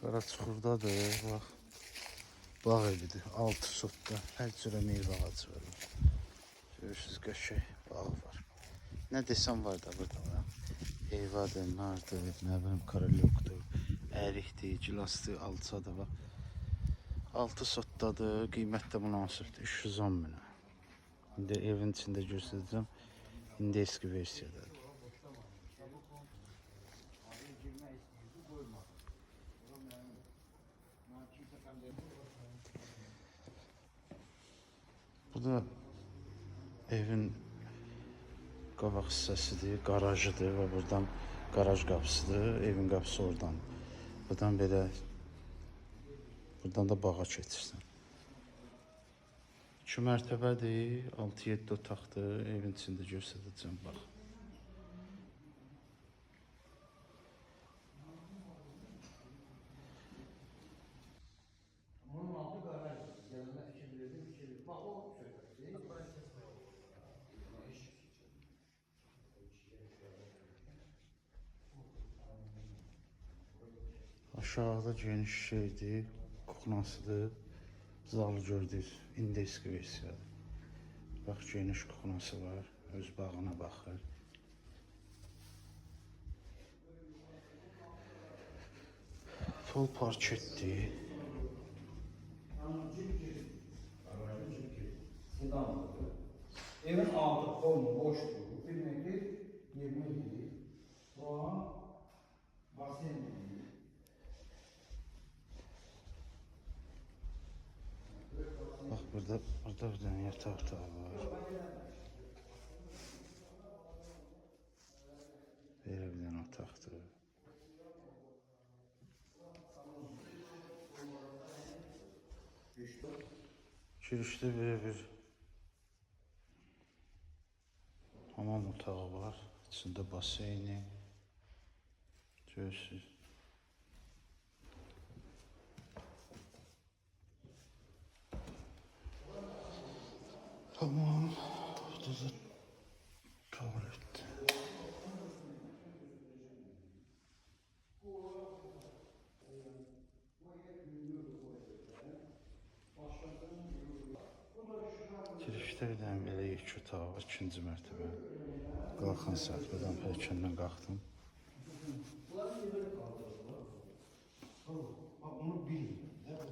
Qaraçuxurdadır, bax. Bağ evidir, 6 sotda. Hər cürə meyvə ağacı var. Görürsünüz, qəşəng bağı var. Nə desəm var da burada. Heyvadır, nardır, nə bilim, karalyokdur, ərikdir, gilasdır, alçadır, bax. 6 sotdadır, qiymət də münasibdir, 310 minə. İndi evin içində göstərəcəm, indi eski versiyadadır. Bu da evin qabaq hissəsidir, garajıdır və buradan garaj qapısıdır, evin qapısı oradan. Buradan belə, buradan da bağa keçirsən. 2 mərtəbədir, 6-7 otaqdır, evin içində göstərəcəm, bax. Aşağıda geniş şeydir, kuxnasıdır. Zalı gördünüz, indi eski versiyadır. Bax, geniş kuxnası var, öz bağına baxır. Pol parketdir. Evin altı kolmu boşdur, bir metri 20 değil. Soğan, basen değil. Bax, burada bir dənə yataq otağı var. Belə bir dənə otaqdır. Girişdə belə bir hamam otağı var. İçində baseyni. Görürsünüz. Tamam. Burada da tuvalet. Girişdə bir dənə belə iki otağı var, 2-ci mərtəbə. Qalxan saat, buradan pərkəndən qalxdım. Onu bilin.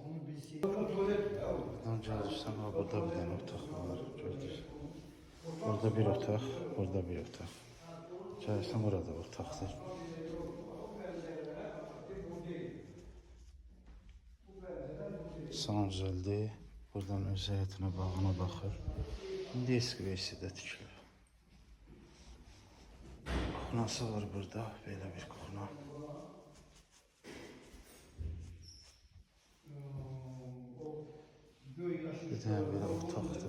Onu bilsin. Buradan gəlirsən, burada bir dənə otaq var, gördünüz. Burada bir otaq, burada bir otaq. Gəlirsən, burada otaqdır. Sanzeldir. Buradan öz həyətinə, bağına baxır. İndi eski versiyada tikilib. Kuxnası var burada, belə bir kuxna. Bir dənə belə otaqdır.